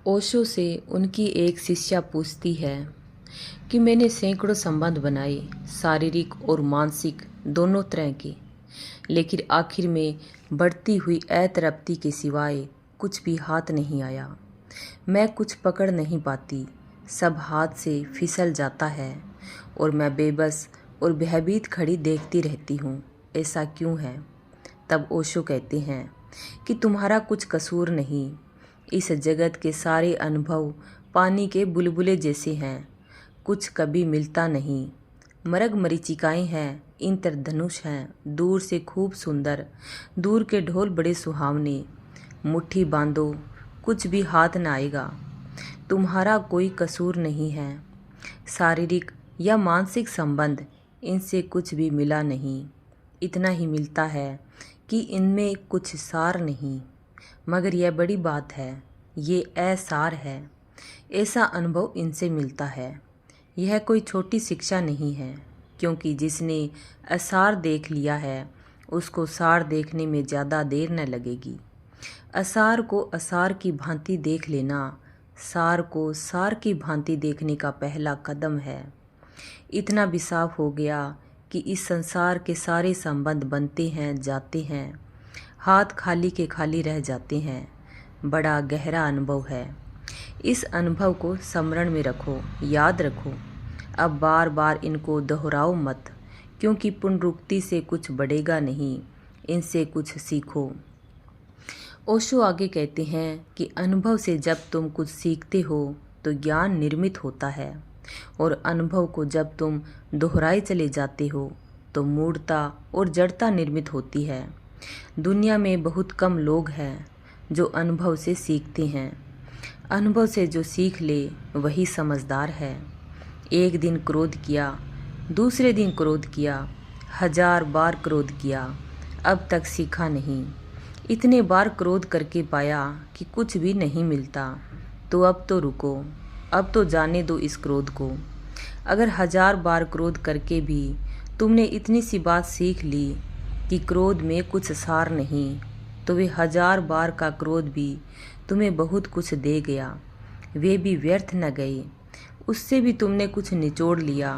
ओशो से उनकी एक शिष्या पूछती है कि मैंने सैकड़ों संबंध बनाए, शारीरिक और मानसिक दोनों तरह के, लेकिन आखिर में बढ़ती हुई अतृप्ति के सिवाय कुछ भी हाथ नहीं आया। मैं कुछ पकड़ नहीं पाती, सब हाथ से फिसल जाता है और मैं बेबस और भयभीत खड़ी देखती रहती हूँ। ऐसा क्यों है? तब ओशो कहते हैं कि तुम्हारा कुछ कसूर नहीं। इस जगत के सारे अनुभव पानी के बुलबुले जैसे हैं, कुछ कभी मिलता नहीं। मरग मरीचिकाएँ हैं, इंद्रधनुष हैं, दूर से खूब सुंदर, दूर के ढोल बड़े सुहावने। मुट्ठी बांधो, कुछ भी हाथ न आएगा। तुम्हारा कोई कसूर नहीं है। शारीरिक या मानसिक संबंध, इनसे कुछ भी मिला नहीं। इतना ही मिलता है कि इनमें कुछ सार नहीं। मगर यह बड़ी बात है, ये असार है। ऐसा अनुभव इनसे मिलता है। यह कोई छोटी शिक्षा नहीं है, क्योंकि जिसने असार देख लिया है उसको सार देखने में ज़्यादा देर न लगेगी। असार को असार की भांति देख लेना, सार को सार की भांति देखने का पहला कदम है। इतना भी साफ हो गया कि इस संसार के सारे संबंध बनते हैं, जाते हैं, हाथ खाली के खाली रह जाते हैं। बड़ा गहरा अनुभव है। इस अनुभव को स्मरण में रखो, याद रखो। अब बार बार इनको दोहराओ मत, क्योंकि पुनरुक्ति से कुछ बढ़ेगा नहीं, इनसे कुछ सीखो। ओशो आगे कहते हैं कि अनुभव से जब तुम कुछ सीखते हो तो ज्ञान निर्मित होता है, और अनुभव को जब तुम दोहराए चले जाते हो तो मूढ़ता और जड़ता निर्मित होती है। दुनिया में बहुत कम लोग हैं जो अनुभव से सीखते हैं। अनुभव से जो सीख ले वही समझदार है। एक दिन क्रोध किया, दूसरे दिन क्रोध किया, 1000 बार क्रोध किया, अब तक सीखा नहीं। इतने बार क्रोध करके पाया कि कुछ भी नहीं मिलता, तो अब तो रुको, अब तो जाने दो इस क्रोध को। अगर 1000 बार क्रोध करके भी तुमने इतनी सी बात सीख ली कि क्रोध में कुछ सार नहीं, तो वे 1000 बार का क्रोध भी तुम्हें बहुत कुछ दे गया। वे भी व्यर्थ न गए, उससे भी तुमने कुछ निचोड़ लिया,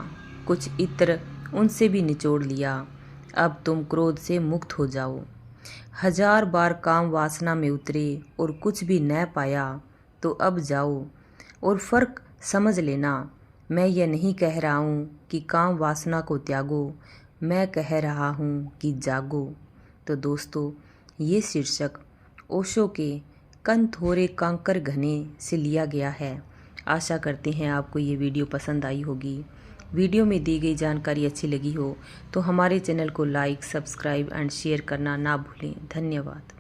कुछ इत्र उनसे भी निचोड़ लिया। अब तुम क्रोध से मुक्त हो जाओ। 1000 बार काम वासना में उतरे और कुछ भी न पाया, तो अब जाओ और फर्क समझ लेना। मैं यह नहीं कह रहा हूँ कि काम वासना को त्यागो, मैं कह रहा हूँ कि जागो। तो दोस्तों, ये शीर्षक ओशो के कन थोरे कंकर घने से लिया गया है। आशा करते हैं आपको ये वीडियो पसंद आई होगी। वीडियो में दी गई जानकारी अच्छी लगी हो तो हमारे चैनल को लाइक, सब्सक्राइब एंड शेयर करना ना भूलें। धन्यवाद।